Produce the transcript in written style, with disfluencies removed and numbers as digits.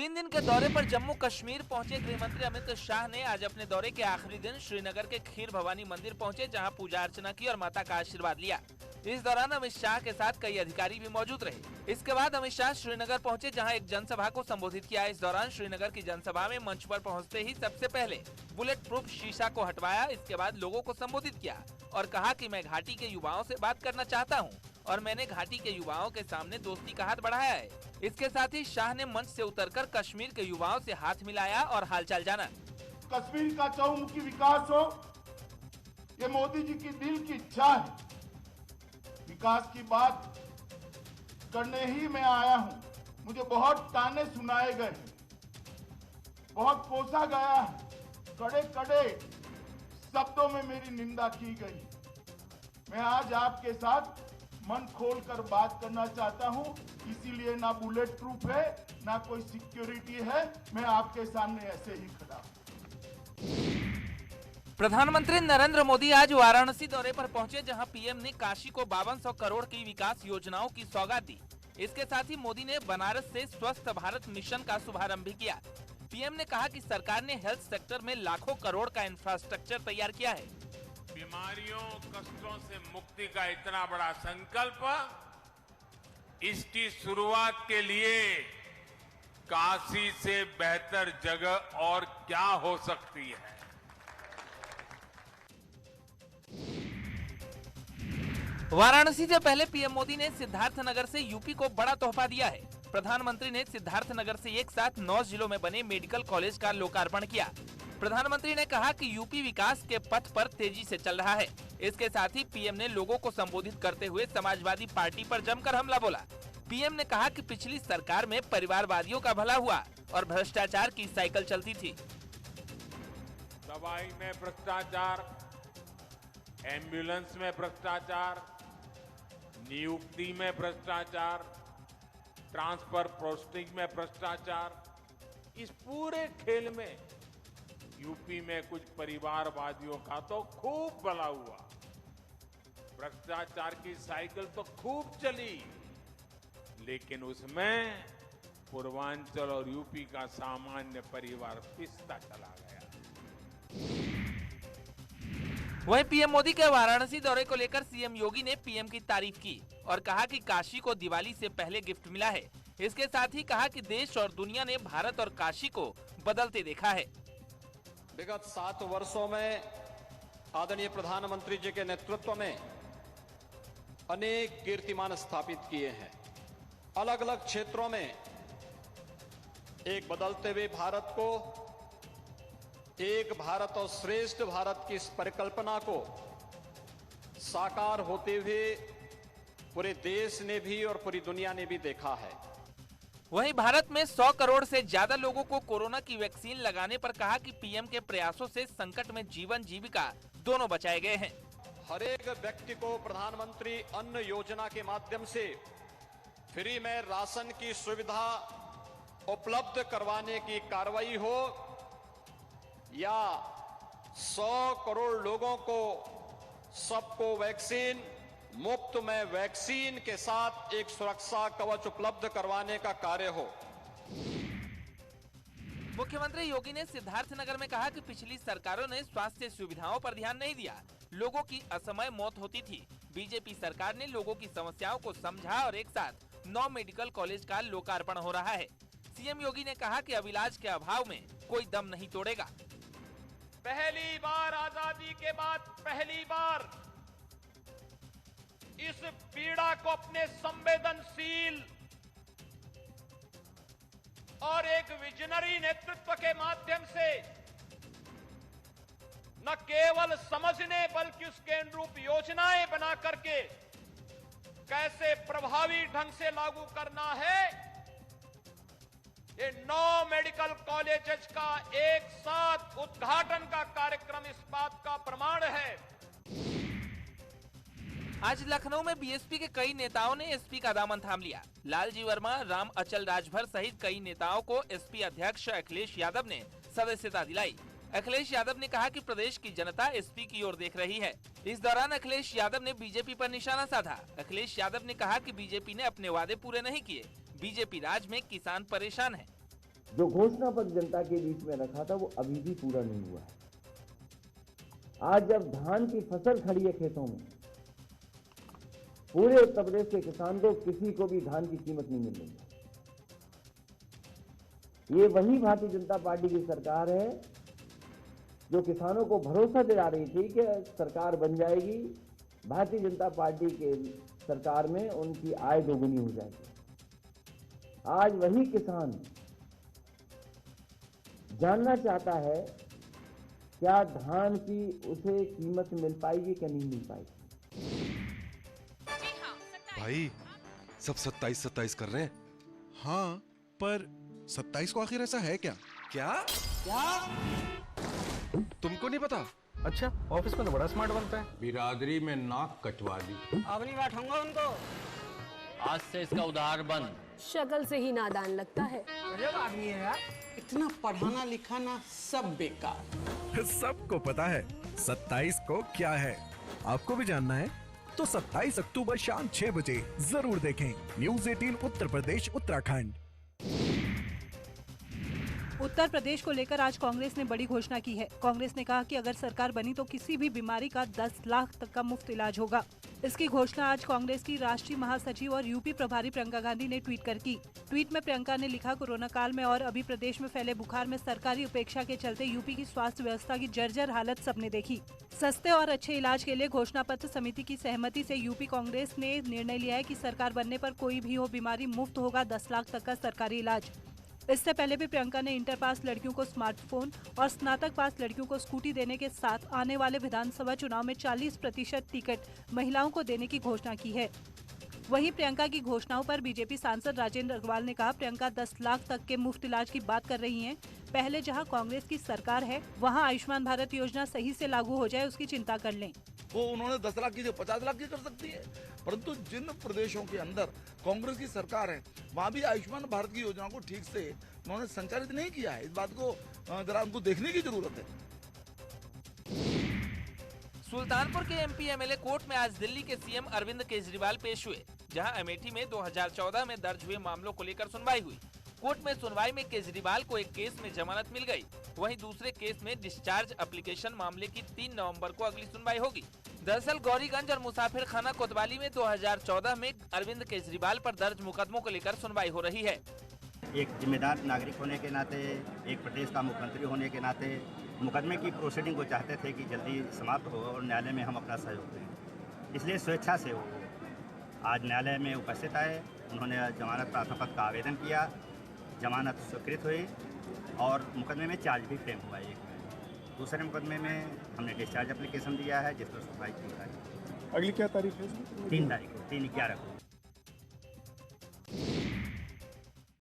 3 दिन के दौरे पर जम्मू कश्मीर पहुंचे गृह मंत्री अमित शाह ने आज अपने दौरे के आखिरी दिन श्रीनगर के खीर भवानी मंदिर पहुंचे, जहां पूजा अर्चना की और माता का आशीर्वाद लिया। इस दौरान अमित शाह के साथ कई अधिकारी भी मौजूद रहे। इसके बाद अमित शाह श्रीनगर पहुंचे, जहां एक जनसभा को संबोधित किया। इस दौरान श्रीनगर की जनसभा में मंच पर पहुंचते ही सबसे पहले बुलेट प्रूफ शीशा को हटवाया। इसके बाद लोगों को संबोधित किया और कहा कि मैं घाटी के युवाओं से बात करना चाहता हूं और मैंने घाटी के युवाओं के सामने दोस्ती का हाथ बढ़ाया है। इसके साथ ही शाह ने मंच से उतरकर कश्मीर के युवाओं से हाथ मिलाया और हालचाल जाना। कश्मीर का चहुमुखी विकास हो, ये मोदी जी की दिल की इच्छा है। विकास की बात करने ही मैं आया हूं। मुझे बहुत ताने सुनाए गए, बहुत कोसा गया है, कड़े कड़े शब्दों में मेरी निंदा की गई। मैं आज आपके साथ मन खोलकर बात करना चाहता हूं, इसीलिए ना बुलेट प्रूफ है ना कोई सिक्योरिटी है। मैं आपके सामने ऐसे ही खड़ा हूं। प्रधानमंत्री नरेंद्र मोदी आज वाराणसी दौरे पर पहुंचे, जहां पीएम ने काशी को 5200 करोड़ की विकास योजनाओं की सौगात दी। इसके साथ ही मोदी ने बनारस से स्वस्थ भारत मिशन का शुभारंभ भी किया। पीएम ने कहा कि सरकार ने हेल्थ सेक्टर में लाखों करोड़ का इंफ्रास्ट्रक्चर तैयार किया है। बीमारियों, कष्टों से मुक्ति का इतना बड़ा संकल्प, इसकी शुरुआत के लिए काशी से बेहतर जगह और क्या हो सकती है। वाराणसी से पहले पीएम मोदी ने सिद्धार्थनगर से यूपी को बड़ा तोहफा दिया है। प्रधानमंत्री ने सिद्धार्थनगर से एक साथ 9 जिलों में बने मेडिकल कॉलेज का लोकार्पण किया। प्रधानमंत्री ने कहा कि यूपी विकास के पथ पर तेजी से चल रहा है। इसके साथ ही पीएम ने लोगों को संबोधित करते हुए समाजवादी पार्टी पर जमकर हमला बोला। पीएम ने कहा कि पिछली सरकार में परिवारवादियों का भला हुआ और भ्रष्टाचार की साइकिल चलती थी। दवाई में भ्रष्टाचार, एम्बुलेंस में भ्रष्टाचार, नियुक्ति में भ्रष्टाचार, ट्रांसफर पोस्टिंग में भ्रष्टाचार, इस पूरे खेल में यूपी में कुछ परिवारवादियों का तो खूब भला हुआ। भ्रष्टाचार की साइकिल तो खूब चली, लेकिन उसमें पूर्वांचल और यूपी का सामान्य परिवार पिसता चला गया। वहीं पीएम मोदी के वाराणसी दौरे को लेकर सीएम योगी ने पीएम की तारीफ की और कहा कि काशी को दिवाली से पहले गिफ्ट मिला है। इसके साथ ही कहा कि देश और दुनिया ने भारत और काशी को बदलते देखा है। विगत 7 वर्षों में आदरणीय प्रधानमंत्री जी के नेतृत्व में अनेक कीर्तिमान स्थापित किए हैं। अलग अलग क्षेत्रों में एक बदलते हुए भारत को, एक भारत और श्रेष्ठ भारत की इस परिकल्पना को साकार होते हुए पूरे देश ने भी और पूरी दुनिया ने भी देखा है। वहीं भारत में 100 करोड़ से ज्यादा लोगों को कोरोना की वैक्सीन लगाने पर कहा कि पीएम के प्रयासों से संकट में जीवन जीविका दोनों बचाए गए हैं। हर एक व्यक्ति को प्रधानमंत्री अन्न योजना के माध्यम से फ्री में राशन की सुविधा उपलब्ध करवाने की कार्रवाई हो या 100 करोड़ लोगों को सबको वैक्सीन मुफ्त में वैक्सीन के साथ एक सुरक्षा कवच उपलब्ध करवाने का कार्य हो। मुख्यमंत्री योगी ने सिद्धार्थनगर में कहा कि पिछली सरकारों ने स्वास्थ्य सुविधाओं पर ध्यान नहीं दिया, लोगों की असमय मौत होती थी। बीजेपी सरकार ने लोगों की समस्याओं को समझा और एक साथ 9 मेडिकल कॉलेज का लोकार्पण हो रहा है। सीएम योगी ने कहा कि अब इलाज के अभाव में कोई दम नहीं तोड़ेगा। पहली बार आजादी के बाद पहली बार इस पीड़ा को अपने संवेदनशील और एक विजनरी नेतृत्व के माध्यम से न केवल समझने बल्कि उसके अनुरूप योजनाएं बना करके कैसे प्रभावी ढंग से लागू करना है, ये 9 मेडिकल कॉलेजेस का एक साथ उद्घाटन का कार्यक्रम इस बात का प्रमाण है। आज लखनऊ में बीएसपी के कई नेताओं ने एसपी का दामन थाम लिया। लालजी वर्मा, राम अचल राजभर सहित कई नेताओं को एसपी अध्यक्ष अखिलेश यादव ने सदस्यता दिलाई। अखिलेश यादव ने कहा कि प्रदेश की जनता एसपी की ओर देख रही है। इस दौरान अखिलेश यादव ने बीजेपी पर निशाना साधा। अखिलेश यादव ने कहा कि बीजेपी ने अपने वादे पूरे नहीं किए। बीजेपी राज में किसान परेशान है। जो घोषणा पत्र जनता के बीच में रखा था वो अभी भी पूरा नहीं हुआ है। आज जब धान की फसल खड़ी है खेतों में, पूरे उत्तर प्रदेश के किसान को किसी को भी धान की कीमत नहीं मिल रही है। ये वही भारतीय जनता पार्टी की सरकार है जो किसानों को भरोसा दिला रही थी कि सरकार बन जाएगी, भारतीय जनता पार्टी के सरकार में उनकी आय दोगुनी हो जाएगी। आज वही किसान जानना चाहता है क्या धान की उसे कीमत मिल पाएगी कि नहीं मिल पाएगी। भाई सब 27-27 कर रहे हैं। हाँ, पर 27 को आखिर ऐसा है क्या? क्या तुमको नहीं पता? अच्छा, ऑफिस में तो बड़ा स्मार्ट बनता है। बिरादरी में नाक कटवा दी। अब नहीं बैठाऊंगा उनको। आज से इसका उधार बंद। शक्ल से ही नादान लगता है। गजब आदमी है यार। इतना पढ़ाना लिखाना सब बेकार। सबको पता है 27 को क्या है। आपको भी जानना है तो 27 अक्टूबर शाम 6 बजे जरूर देखें न्यूज़ 18 उत्तर प्रदेश उत्तराखंड। उत्तर प्रदेश को लेकर आज कांग्रेस ने बड़ी घोषणा की है। कांग्रेस ने कहा कि अगर सरकार बनी तो किसी भी बीमारी का 10 लाख तक का मुफ्त इलाज होगा। इसकी घोषणा आज कांग्रेस की राष्ट्रीय महासचिव और यूपी प्रभारी प्रियंका गांधी ने ट्वीट कर की। ट्वीट में प्रियंका ने लिखा, कोरोना काल में और अभी प्रदेश में फैले बुखार में सरकारी उपेक्षा के चलते यूपी की स्वास्थ्य व्यवस्था की जर्जर हालत सबने देखी। सस्ते और अच्छे इलाज के लिए घोषणा पत्र समिति की सहमति से यूपी कांग्रेस ने निर्णय लिया है कि सरकार बनने पर कोई भी हो बीमारी मुफ्त होगा 10 लाख तक का सरकारी इलाज। इससे पहले भी प्रियंका ने इंटर पास लड़कियों को स्मार्टफोन और स्नातक पास लड़कियों को स्कूटी देने के साथ आने वाले विधानसभा चुनाव में 40% टिकट महिलाओं को देने की घोषणा की है। वहीं प्रियंका की घोषणाओं पर बीजेपी सांसद राजेंद्र अग्रवाल ने कहा, प्रियंका 10 लाख तक के मुफ्त इलाज की बात कर रही हैं। पहले जहां कांग्रेस की सरकार है वहां आयुष्मान भारत योजना सही से लागू हो जाए उसकी चिंता कर लें। वो उन्होंने 10 लाख की जो 50 लाख की कर सकती है, परंतु जिन प्रदेशों के अंदर कांग्रेस की सरकार है वहाँ भी आयुष्मान भारत की योजना को ठीक से उन्होंने संचालित नहीं किया है। इस बात को जरा उनको देखने की जरूरत है। सुल्तानपुर के एमपी एमएलए कोर्ट में आज दिल्ली के सीएम अरविंद केजरीवाल पेश हुए, जहां अमेठी में 2014 में दर्ज हुए मामलों को लेकर सुनवाई हुई। कोर्ट में सुनवाई में केजरीवाल को एक केस में जमानत मिल गई, वहीं दूसरे केस में डिस्चार्ज एप्लीकेशन मामले की 3 नवंबर को अगली सुनवाई होगी। दरअसल गौरीगंज और मुसाफिर खाना कोतवाली में 2014 में अरविंद केजरीवाल पर दर्ज मुकदमों को लेकर सुनवाई हो रही है। एक जिम्मेदार नागरिक होने के नाते, एक प्रदेश का मुख्यमंत्री होने के नाते मुकदमे की प्रोसीडिंग को चाहते थे कि जल्दी समाप्त हो और न्यायालय में हम अपना सहयोग दें, इसलिए स्वेच्छा से वो आज न्यायालय में उपस्थित आए। उन्होंने जमानत प्रार्थना पत्र का आवेदन किया, जमानत स्वीकृत हुई और मुकदमे में चार्ज भी फ्रेम हुआ। एक दूसरे मुकदमे में हमने डिस्चार्ज एप्लीकेशन दिया है जिस पर सुनवाई की है। अगली क्या तारीख है? 3 तारीख को, 3/11 को।